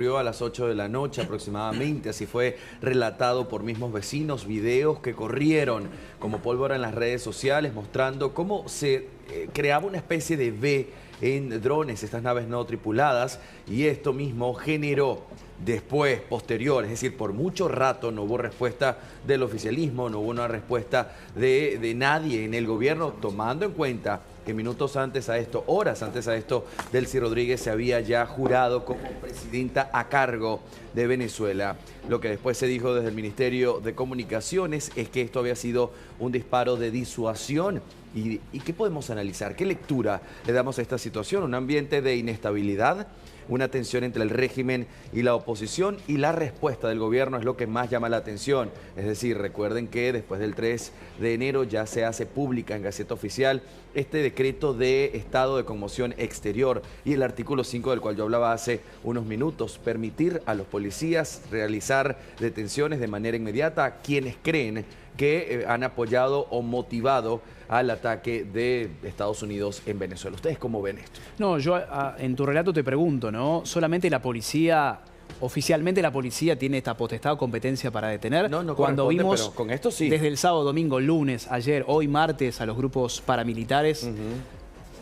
A las 8 de la noche aproximadamente, así fue relatado por mismos vecinos, videos que corrieron como pólvora en las redes sociales mostrando cómo se creaba una especie de V en drones, estas naves no tripuladas, y esto mismo generó después, posterior, es decir, por mucho rato no hubo respuesta del oficialismo, no hubo una respuesta de nadie en el gobierno, tomando en cuenta que minutos antes a esto, horas antes a esto, Delcy Rodríguez se había ya jurado como presidenta a cargo de Venezuela. Lo que después se dijo desde el Ministerio de Comunicaciones es que esto había sido un disparo de disuasión. ¿Y qué podemos analizar? ¿Qué lectura le damos a esta situación? Un ambiente de inestabilidad, una tensión entre el régimen y la oposición, y la respuesta del gobierno es lo que más llama la atención. Es decir, recuerden que después del 3 de enero ya se hace pública en Gaceta Oficial este decreto de estado de conmoción exterior y el artículo 5 del cual yo hablaba hace unos minutos, permitir a los policías realizar detenciones de manera inmediata a quienes creen que han apoyado o motivado al ataque de Estados Unidos en Venezuela. ¿Ustedes cómo ven esto? No, yo en tu relato te pregunto, ¿no? ¿Solamente la policía, oficialmente la policía tiene esta potestad o competencia para detener? No cuando vimos pero con esto sí. Desde el sábado, domingo, lunes, ayer, hoy martes a los grupos paramilitares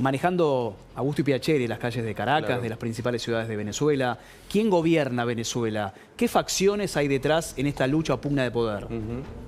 manejando a gusto y piacere las calles de Caracas, Claro, de las principales ciudades de Venezuela. ¿Quién gobierna Venezuela? ¿Qué facciones hay detrás en esta lucha o pugna de poder?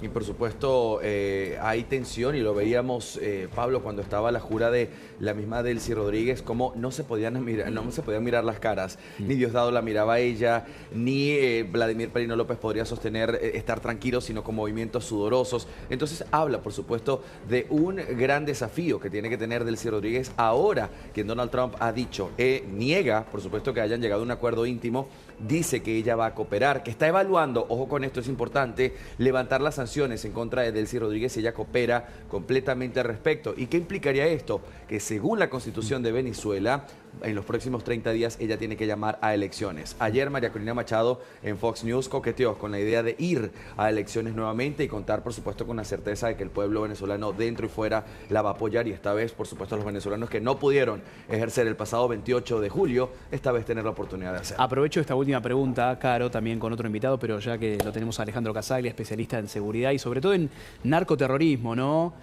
Y por supuesto hay tensión, y lo veíamos, Pablo, cuando estaba la jura de la misma Delcy Rodríguez, como no se podían mirar las caras. Ni Diosdado la miraba a ella, ni Vladimir Perino López podría sostener estar tranquilo, sino con movimientos sudorosos. Entonces habla, por supuesto, de un gran desafío que tiene que tener Delcy Rodríguez ahora que Donald Trump ha dicho, niega, por supuesto, que hayan llegado a un acuerdo íntimo, dice que ella va a cooperar, que está evaluando, ojo con esto, es importante, levantar las sanciones en contra de Delcy Rodríguez si ella coopera completamente al respecto. ¿Y qué implicaría esto? Que según la Constitución de Venezuela, en los próximos 30 días ella tiene que llamar a elecciones. Ayer María Corina Machado en Fox News coqueteó con la idea de ir a elecciones nuevamente y contar, por supuesto, con la certeza de que el pueblo venezolano dentro y fuera la va a apoyar, y esta vez, por supuesto, los venezolanos que no pudieron ejercer el pasado 28 de julio, esta vez tener la oportunidad de hacerlo. Aprovecho esta última pregunta, Caro, también con otro invitado, pero ya que lo tenemos a Alejandro Casaglia, especialista en seguridad y sobre todo en narcoterrorismo, ¿no?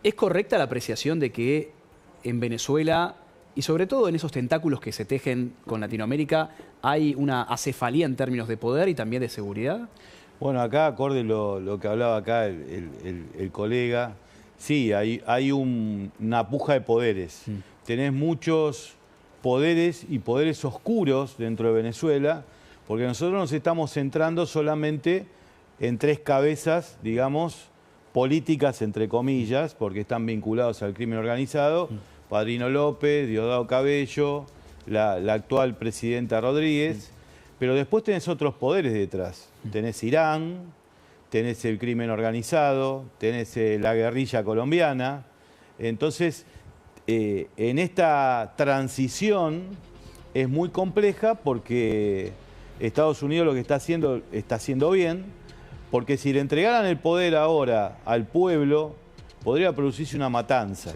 ¿Es correcta la apreciación de que en Venezuela, y sobre todo en esos tentáculos que se tejen con Latinoamérica, hay una acefalía en términos de poder y también de seguridad? Bueno, acá, acorde lo que hablaba acá el colega, sí, hay una puja de poderes. Tenés muchos poderes y poderes oscuros dentro de Venezuela, porque nosotros nos estamos centrando solamente en tres cabezas, digamos, políticas, entre comillas, porque están vinculados al crimen organizado: Padrino López, Diosdado Cabello, la actual presidenta Rodríguez, pero después tenés otros poderes detrás. Tenés Irán, tenés el crimen organizado, tenés la guerrilla colombiana. Entonces, en esta transición es muy compleja, porque Estados Unidos lo que está haciendo bien, porque si le entregaran el poder ahora al pueblo, podría producirse una matanza.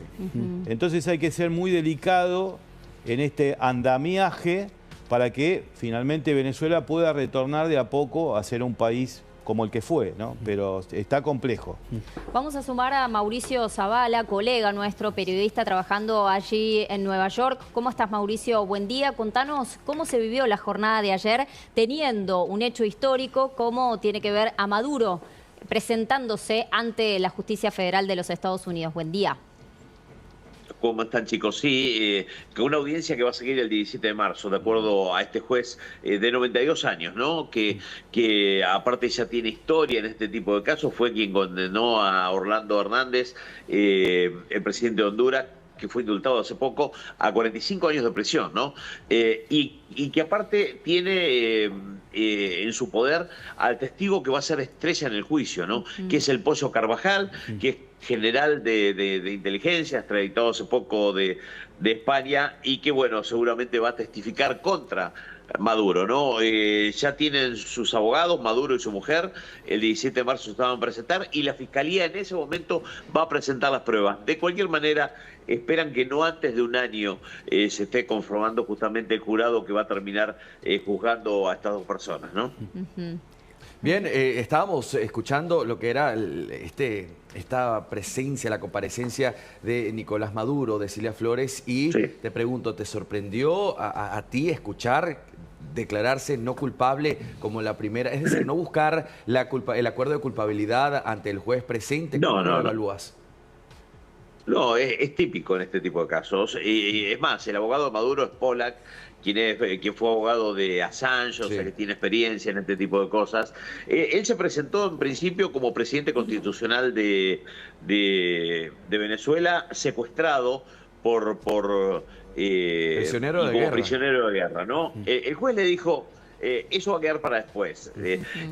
Entonces hay que ser muy delicado en este andamiaje para que finalmente Venezuela pueda retornar de a poco a ser un país como el que fue, ¿no? Pero está complejo. Vamos a sumar a Mauricio Zavala, colega nuestro, periodista trabajando allí en Nueva York. ¿Cómo estás, Mauricio? Buen día. Contanos cómo se vivió la jornada de ayer, teniendo un hecho histórico, cómo tiene que ver a Maduro presentándose ante la Justicia Federal de los Estados Unidos. Buen día. ¿Cómo están, chicos? Sí, que una audiencia que va a seguir el 17 de marzo, de acuerdo a este juez de 92 años, ¿no? Que aparte ya tiene historia en este tipo de casos, fue quien condenó a Orlando Hernández, el presidente de Honduras, que fue indultado hace poco, a 45 años de prisión, ¿no? Y que aparte tiene en su poder al testigo que va a ser estrella en el juicio, ¿no? Que es el Pollo Carvajal, que general de inteligencia, extraditado hace poco de España, y que, bueno, seguramente va a testificar contra Maduro, ¿no? Ya tienen sus abogados, Maduro y su mujer, el 17 de marzo se van a presentar y la Fiscalía en ese momento va a presentar las pruebas. De cualquier manera, esperan que no antes de un año se esté conformando justamente el jurado que va a terminar juzgando a estas dos personas, ¿no? Bien, estábamos escuchando lo que era esta presencia, la comparecencia de Nicolás Maduro, de Cilia Flores, y Sí. te pregunto, ¿te sorprendió a ti escuchar declararse no culpable como la primera? Es decir, no buscar el acuerdo de culpabilidad ante el juez presente. ¿Cómo lo evalúas? No, es típico en este tipo de casos. Y es más, el abogado de Maduro es Pollack, quien fue abogado de Assange, o sea, que tiene experiencia en este tipo de cosas. Él se presentó en principio como presidente constitucional de Venezuela, secuestrado como prisionero de guerra, ¿no? El juez le dijo, eso va a quedar para después.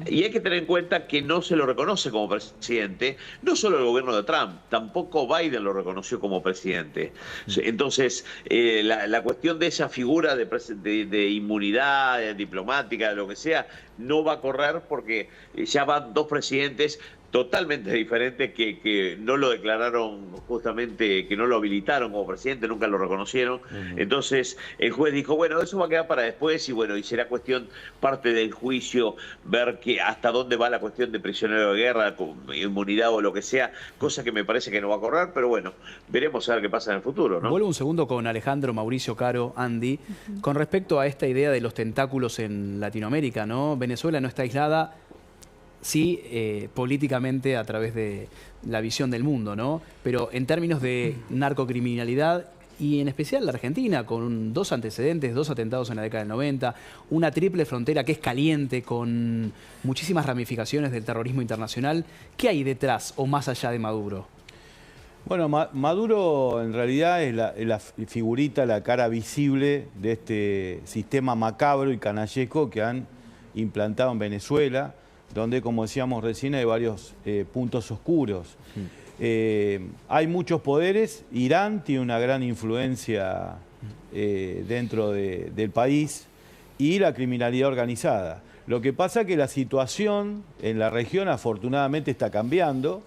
Y hay que tener en cuenta que no se lo reconoce como presidente, no solo el gobierno de Trump, tampoco Biden lo reconoció como presidente. Entonces, la cuestión de esa figura de inmunidad diplomática, de lo que sea, no va a correr porque ya van dos presidentes totalmente diferentes que no lo declararon justamente, que no lo habilitaron como presidente, nunca lo reconocieron. Entonces el juez dijo, bueno, eso va a quedar para después y bueno, y será cuestión, parte del juicio, ver que hasta dónde va la cuestión de prisionero de guerra, con inmunidad o lo que sea, cosa que me parece que no va a correr, pero bueno, veremos a ver qué pasa en el futuro, ¿no? Vuelvo un segundo con Alejandro, Mauricio, Caro, Andy, con respecto a esta idea de los tentáculos en Latinoamérica, ¿no? Venezuela no está aislada, sí, políticamente a través de la visión del mundo, ¿no? Pero en términos de narcocriminalidad y en especial la Argentina, con dos antecedentes, dos atentados en la década del 90, una triple frontera que es caliente, con muchísimas ramificaciones del terrorismo internacional, ¿qué hay detrás o más allá de Maduro? Bueno, Maduro en realidad es la figurita, la cara visible de este sistema macabro y canallesco que han implantado en Venezuela, donde, como decíamos recién, hay varios puntos oscuros. Hay muchos poderes. Irán tiene una gran influencia dentro del país y la criminalidad organizada. Lo que pasa es que la situación en la región afortunadamente está cambiando.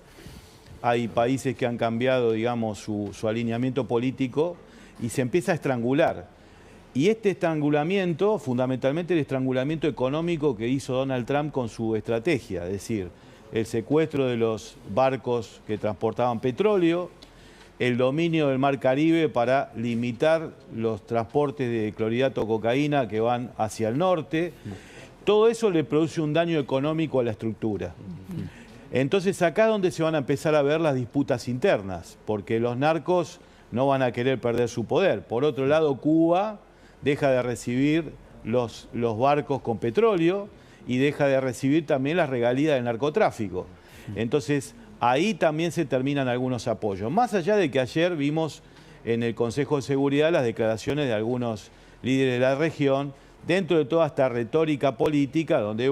Hay países que han cambiado, digamos, su alineamiento político y se empieza a estrangular. Y este estrangulamiento, fundamentalmente el estrangulamiento económico que hizo Donald Trump con su estrategia, es decir, el secuestro de los barcos que transportaban petróleo, el dominio del Mar Caribe para limitar los transportes de clorhidrato cocaína que van hacia el norte, todo eso le produce un daño económico a la estructura. Entonces acá es donde se van a empezar a ver las disputas internas, porque los narcos no van a querer perder su poder. Por otro lado, Cuba deja de recibir los barcos con petróleo y deja de recibir también las regalías del narcotráfico. Entonces, ahí también se terminan algunos apoyos. Más allá de que ayer vimos en el Consejo de Seguridad las declaraciones de algunos líderes de la región, dentro de toda esta retórica política, donde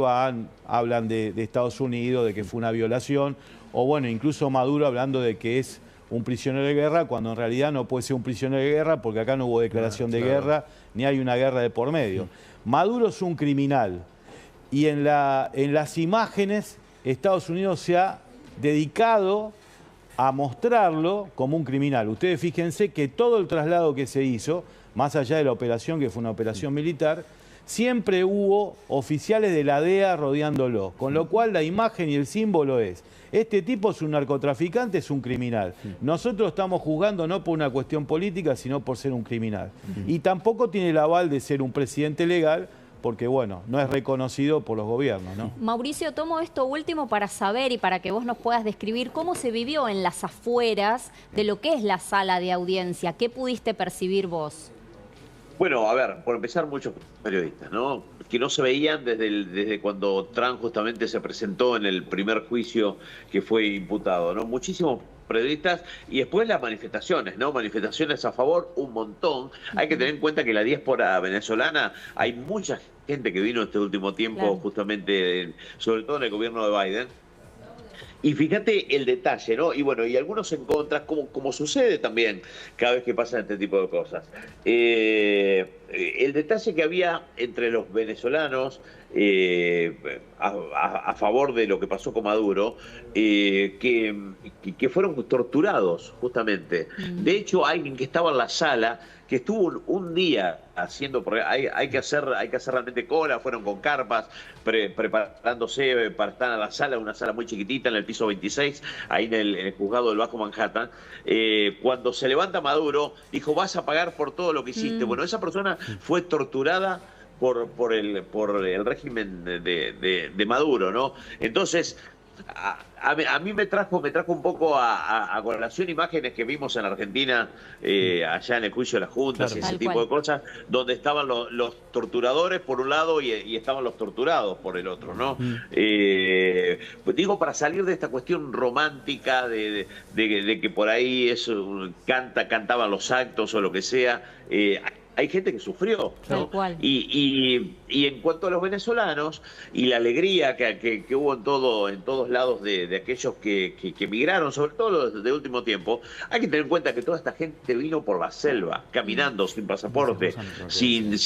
hablan de Estados Unidos, de que fue una violación, o bueno, incluso Maduro hablando de que es un prisionero de guerra, cuando en realidad no puede ser un prisionero de guerra porque acá no hubo declaración de guerra, ni hay una guerra de por medio. Maduro es un criminal y en las imágenes Estados Unidos se ha dedicado a mostrarlo como un criminal. Ustedes fíjense que todo el traslado que se hizo, más allá de la operación, que fue una operación militar, siempre hubo oficiales de la DEA rodeándolo, con lo cual la imagen y el símbolo es: este tipo es un narcotraficante, es un criminal. Nosotros estamos juzgando no por una cuestión política, sino por ser un criminal. Y tampoco tiene el aval de ser un presidente legal, porque bueno, no es reconocido por los gobiernos, ¿no? Mauricio, tomo esto último para saber y para que vos nos puedas describir cómo se vivió en las afueras de lo que es la sala de audiencia. ¿Qué pudiste percibir vos? Bueno, a ver, por empezar, muchos periodistas, ¿no? Que no se veían desde cuando Trump justamente se presentó en el primer juicio que fue imputado, ¿no? Muchísimos periodistas y después las manifestaciones, ¿no? Manifestaciones a favor, un montón. Hay que tener en cuenta que la diáspora venezolana, hay mucha gente que vino este último tiempo, justamente, sobre todo en el gobierno de Biden, Y fíjate el detalle, ¿no? Y bueno, y algunos en contra, como sucede también cada vez que pasan este tipo de cosas. El detalle que había entre los venezolanos a favor de lo que pasó con Maduro, que fueron torturados, justamente. De hecho, alguien que estaba en la sala, que estuvo un día haciendo, porque hay que hacer realmente cola, fueron con carpas, preparándose para estar en la sala, una sala muy chiquitita en el piso 26, ahí en el juzgado del Bajo Manhattan. Cuando se levanta Maduro, dijo, vas a pagar por todo lo que hiciste. Bueno, esa persona fue torturada por el régimen de Maduro, ¿no? Entonces, a mí me trajo un poco a colación imágenes que vimos en Argentina, allá en el juicio de las juntas, y ese tipo de cosas, donde estaban los torturadores por un lado y estaban los torturados por el otro, ¿no? Pues digo, para salir de esta cuestión romántica de que por ahí cantaban los actos o lo que sea, hay gente que sufrió, ¿no? Tal cual. Y en cuanto a los venezolanos y la alegría que hubo en todos lados de aquellos que emigraron, sobre todo los de último tiempo, hay que tener en cuenta que toda esta gente vino por la selva, caminando, sin pasaporte, sin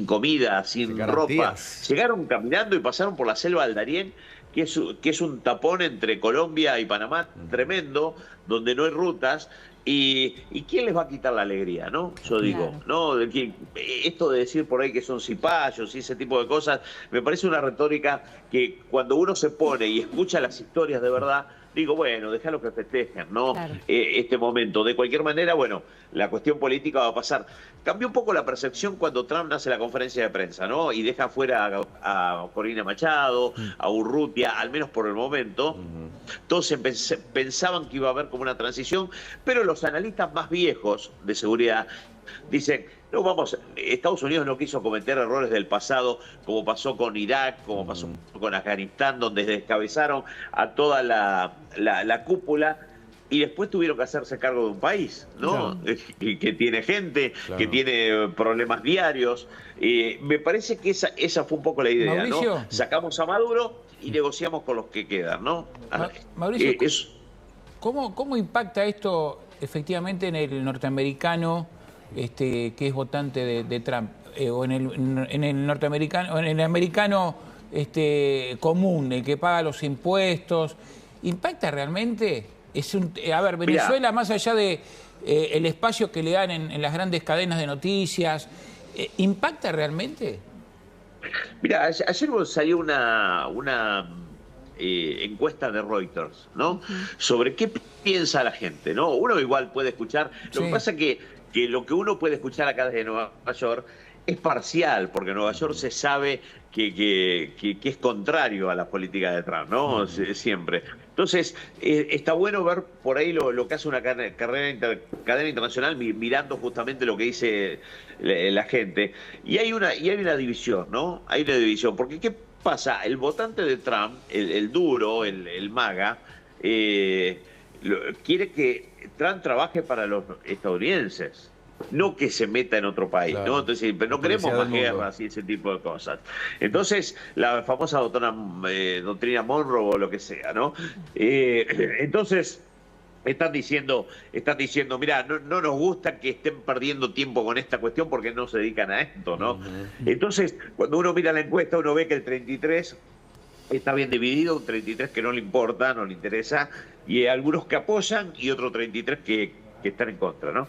comida, sin ropa. Llegaron caminando y pasaron por la selva del Darién, que es un tapón entre Colombia y Panamá tremendo, donde no hay rutas. ¿Y quién les va a quitar la alegría, no? Yo digo, ¿no? Esto de decir por ahí que son cipayos y ese tipo de cosas, me parece una retórica que cuando uno se pone y escucha las historias de verdad, digo, bueno, déjalo que festejen, ¿no? Claro. Este momento. De cualquier manera, bueno, la cuestión política va a pasar. Cambió un poco la percepción cuando Trump hace la conferencia de prensa, ¿no? Y deja fuera a Corina Machado, a Urrutia, al menos por el momento. Todos pensaban que iba a haber como una transición, pero los analistas más viejos de seguridad dicen, no, Estados Unidos no quiso cometer errores del pasado, como pasó con Irak, como pasó con Afganistán, donde descabezaron a toda la cúpula y después tuvieron que hacerse cargo de un país, ¿no? Claro. Que tiene gente, que tiene problemas diarios. Me parece que esa fue un poco la idea, Mauricio, ¿no? Sacamos a Maduro y negociamos con los que quedan, ¿no? Mauricio, ¿cómo impacta esto efectivamente en el norteamericano que es votante de Trump? O en el norteamericano, en el americano común, el que paga los impuestos? ¿Impacta realmente? A ver, Venezuela, mirá, más allá de el espacio que le dan en las grandes cadenas de noticias, ¿impacta realmente? Mira, ayer salió una encuesta de Reuters, ¿no? Sobre qué piensa la gente, ¿no? Uno igual puede escuchar, lo que pasa que lo que uno puede escuchar acá desde Nueva York es parcial, porque Nueva York se sabe que es contrario a la política de Trump, ¿no? Siempre. Entonces, está bueno ver por ahí lo que hace una cadena internacional mirando justamente lo que dice la gente. Y hay una división, ¿no? Hay una división, porque ¿qué pasa? El votante de Trump, el duro, el MAGA, quiere que Trump trabaje para los estadounidenses, no que se meta en otro país, claro, ¿no? Entonces, pero no queremos más guerras y ese tipo de cosas. Entonces, la famosa doctrina Monroe o lo que sea, ¿no? Entonces, están diciendo, mirá, no nos gusta que estén perdiendo tiempo con esta cuestión porque no se dedican a esto, ¿no? Entonces, cuando uno mira la encuesta, uno ve que el 33 está bien dividido, un 33 que no le importa, no le interesa, y algunos que apoyan y otro 33 que están en contra, ¿no?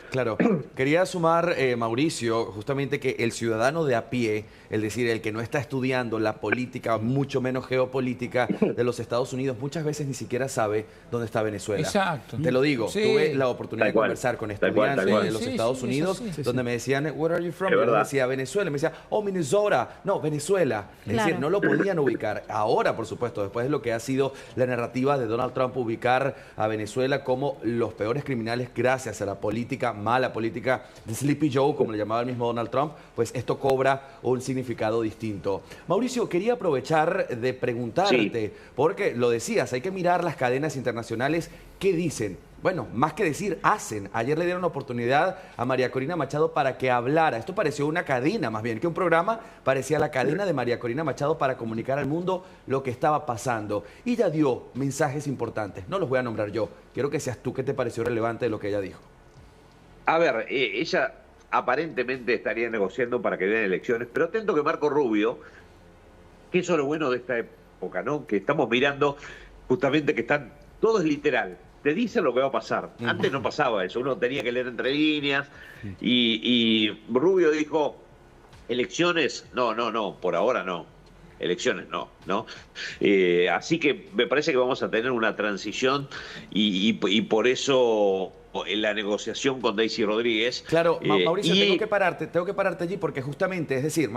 Claro, quería sumar, Mauricio, justamente que el ciudadano de a pie, es decir, el que no está estudiando la política, mucho menos geopolítica de los Estados Unidos, muchas veces ni siquiera sabe dónde está Venezuela. Exacto. Te lo digo, tuve la oportunidad de conversar con estudiantes de los Estados Unidos, donde me decían, where are you from? Yo decía, Venezuela. Me decía, oh, Minnesota. No, Venezuela. Es decir, no lo podían ubicar. Ahora, por supuesto, después de lo que ha sido la narrativa de Donald Trump, ubicar a Venezuela como los peores criminales gracias a la política, mala política de Sleepy Joe, como le llamaba el mismo Donald Trump, pues esto cobra un significado distinto. Mauricio, quería aprovechar de preguntarte, porque lo decías, hay que mirar las cadenas internacionales, ¿qué dicen? bueno, más que decir, hacen. Ayer le dieron oportunidad a María Corina Machado para que hablara. Esto pareció una cadena, más bien que un programa, parecía la cadena de María Corina Machado para comunicar al mundo lo que estaba pasando. Y ella dio mensajes importantes. No los voy a nombrar yo. Quiero que seas tú qué te pareció relevante de lo que ella dijo. A ver, ella aparentemente estaría negociando para que den elecciones, pero atento que Marco Rubio, que eso es lo bueno de esta época, ¿no? Que estamos mirando justamente que están, todo es literal. Te dicen lo que va a pasar. Antes no pasaba eso, uno tenía que leer entre líneas y Rubio dijo, elecciones, no, por ahora no. Elecciones no. Así que me parece que vamos a tener una transición y por eso en la negociación con Daisy Rodríguez. Claro, Mauricio, tengo que pararte allí porque justamente, es decir,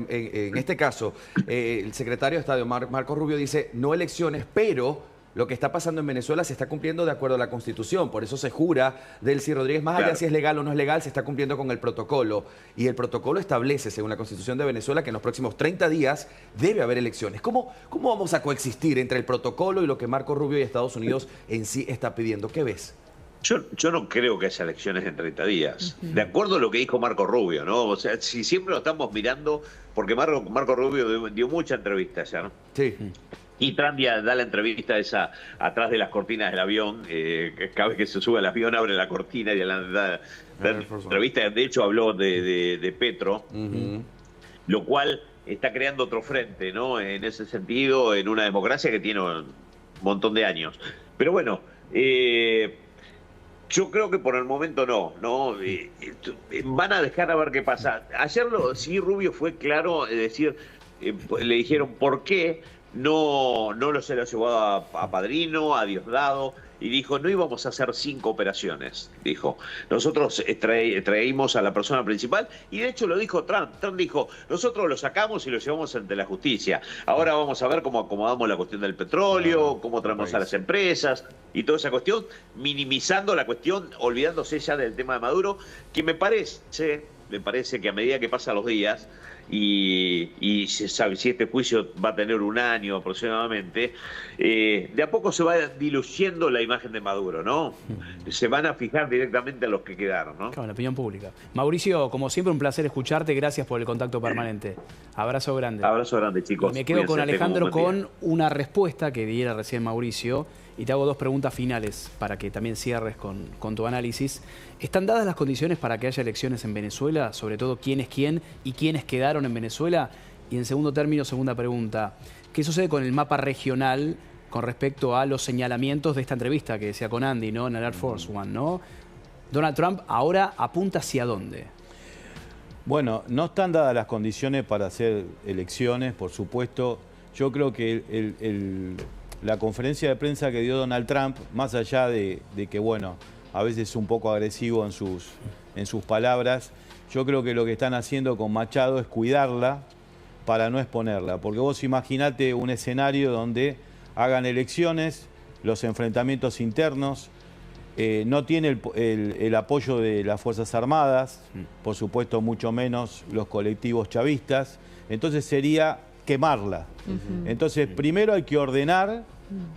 en este caso, el secretario de Estado, Marco Rubio, dice no elecciones, pero lo que está pasando en Venezuela se está cumpliendo de acuerdo a la Constitución. Por eso se jura Delcy Rodríguez, más allá si es legal o no es legal, se está cumpliendo con el protocolo. Y el protocolo establece, según la Constitución de Venezuela, que en los próximos 30 días debe haber elecciones. ¿Cómo vamos a coexistir entre el protocolo y lo que Marco Rubio y Estados Unidos en sí está pidiendo? ¿Qué ves? Yo no creo que haya elecciones en 30 días. De acuerdo a lo que dijo Marco Rubio, ¿no? O sea, si siempre lo estamos mirando, porque Marco Rubio dio mucha entrevista ya, ¿no? Sí. Y Trump ya da la entrevista esa atrás de las cortinas del avión. Cada vez que se sube al avión abre la cortina y da entrevista. De hecho habló de Petro, lo cual está creando otro frente, ¿no? En ese sentido, en una democracia que tiene un montón de años. Pero bueno, yo creo que por el momento no. Van a dejar a ver qué pasa. Ayer sí Rubio fue claro, es decir, le dijeron por qué no se lo llevó a Padrino, a Diosdado, y dijo, no íbamos a hacer 5 operaciones, dijo. Nosotros traímos a la persona principal, y de hecho lo dijo Trump. Trump dijo, nosotros lo sacamos y lo llevamos ante la justicia. Ahora vamos a ver cómo acomodamos la cuestión del petróleo, cómo traemos a las empresas, y toda esa cuestión, minimizando la cuestión, olvidándose ya del tema de Maduro, que me parece que a medida que pasan los días, y se sabe si este juicio va a tener un año aproximadamente, de a poco se va diluyendo la imagen de Maduro, ¿no? Se van a fijar directamente a los que quedaron, ¿no? Claro, la opinión pública. Mauricio, como siempre, un placer escucharte. Gracias por el contacto permanente. Abrazo grande. Abrazo grande, chicos. Y me quedo con Alejandro con una respuesta que diera recién Mauricio. Y te hago 2 preguntas finales para que también cierres con tu análisis. ¿Están dadas las condiciones para que haya elecciones en Venezuela? Sobre todo, ¿quién es quién y quiénes quedaron en Venezuela? Y en segundo término, segunda pregunta, ¿qué sucede con el mapa regional con respecto a los señalamientos de esta entrevista que decía con Andy, ¿no? En el Air Force One, ¿no? Donald Trump ahora apunta hacia dónde. Bueno, no están dadas las condiciones para hacer elecciones, por supuesto. Yo creo que la conferencia de prensa que dio Donald Trump, más allá de que, bueno, a veces es un poco agresivo en sus palabras, yo creo que lo que están haciendo con Machado es cuidarla para no exponerla. Porque vos imaginate un escenario donde hagan elecciones, los enfrentamientos internos, no tiene el apoyo de las Fuerzas Armadas, por supuesto mucho menos los colectivos chavistas, entonces sería quemarla. Entonces primero hay que ordenar,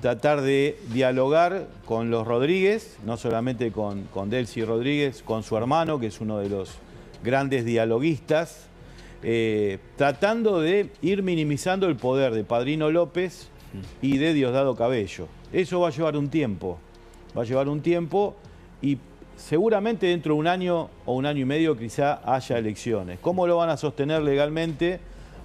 tratar de dialogar con los Rodríguez, no solamente con Delcy Rodríguez, con su hermano, que es uno de los grandes dialoguistas, tratando de ir minimizando el poder de Padrino López y de Diosdado Cabello. Eso va a llevar un tiempo. Y seguramente dentro de un año o un año y medio quizá haya elecciones. ¿Cómo lo van a sostener legalmente?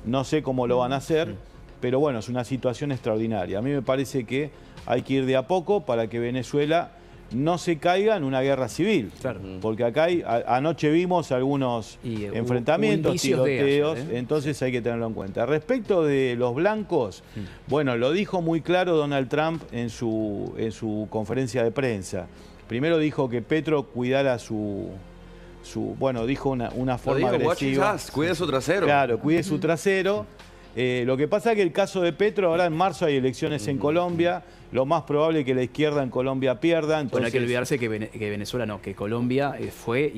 No sé cómo lo van a hacer, pero bueno, es una situación extraordinaria. A mí me parece que hay que ir de a poco para que Venezuela no se caiga en una guerra civil. Claro. Porque acá anoche vimos algunos enfrentamientos, tiroteos, entonces hay que tenerlo en cuenta. Respecto de los blancos, bueno, lo dijo muy claro Donald Trump en su conferencia de prensa. Primero dijo que Petro cuidara bueno, dijo una forma agresiva. Cuide su trasero. Claro, cuide su trasero. Lo que pasa es que el caso de Petro, ahora en marzo hay elecciones en Colombia, lo más probable es que la izquierda en Colombia pierda. Entonces... Bueno, hay que olvidarse que Venezuela no, que Colombia fue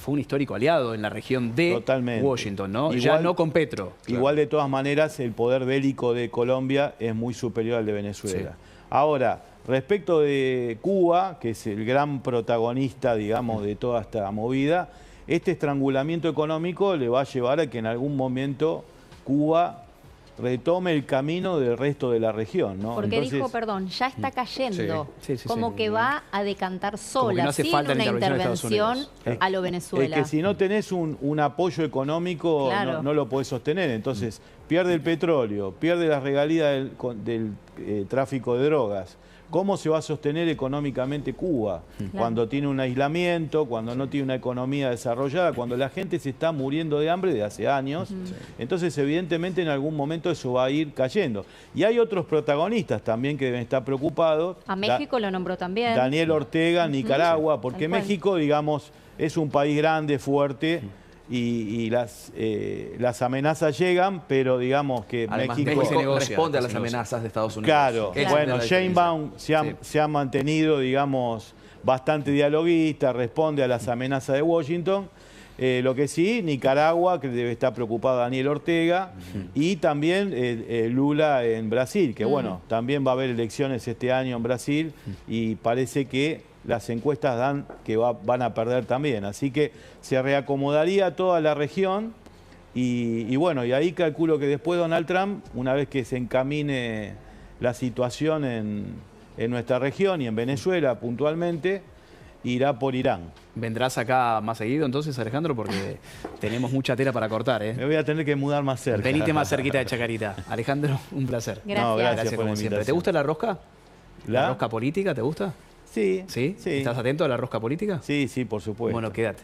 un histórico aliado en la región de Washington, ¿no? Igual, ya no con Petro. Igual de todas maneras el poder bélico de Colombia es muy superior al de Venezuela. Sí. Ahora, respecto de Cuba, que es el gran protagonista, digamos, de toda esta movida, este estrangulamiento económico le va a llevar a que en algún momento Cuba retome el camino del resto de la región, ¿no? Porque Entonces, dijo, perdón, ya está cayendo, Sí, sí, como sí. que va a decantar Como que sola, no hace sin falta la una intervención de Estados intervención Unidos. a lo Venezuela. Es que si no tenés un apoyo económico, Claro. no lo podés sostener. Entonces, pierde el petróleo, pierde las regalías del tráfico de drogas. ¿Cómo se va a sostener económicamente Cuba? Cuando tiene un aislamiento, cuando no tiene una economía desarrollada, cuando la gente se está muriendo de hambre de hace años. Entonces, evidentemente, en algún momento eso va a ir cayendo. Y hay otros protagonistas también que deben estar preocupados. A México lo nombró también. Daniel Ortega, Nicaragua, porque Tal cual. México, digamos, es un país grande, fuerte, y las amenazas llegan, pero digamos que Además, México... se negocia, responde a se las negocia. amenazas de Estados Unidos. Claro, Esa es bueno, la Sheinbaum diferencia. se ha mantenido, digamos, bastante dialoguista, responde a las amenazas de Washington. Lo que sí, Nicaragua, que debe estar preocupado Daniel Ortega, y también Lula en Brasil, que bueno, también va a haber elecciones este año en Brasil, y parece que las encuestas dan que van a perder también. Así que se reacomodaría toda la región, y bueno, y ahí calculo que después Donald Trump, una vez que se encamine la situación en nuestra región y en Venezuela puntualmente, irá por Irán. ¿Vendrás acá más seguido entonces, Alejandro? Porque tenemos mucha tela para cortar, ¿eh? Me voy a tener que mudar más cerca. Venite más cerquita de Chacarita. Alejandro, un placer. Gracias. No, Gracias por la como siempre. invitación. ¿Te gusta la rosca? ¿La? ¿La rosca política te gusta? Sí. ¿Sí? Sí. ¿Estás atento a la rosca política? Sí, sí, por supuesto. Bueno, quédate.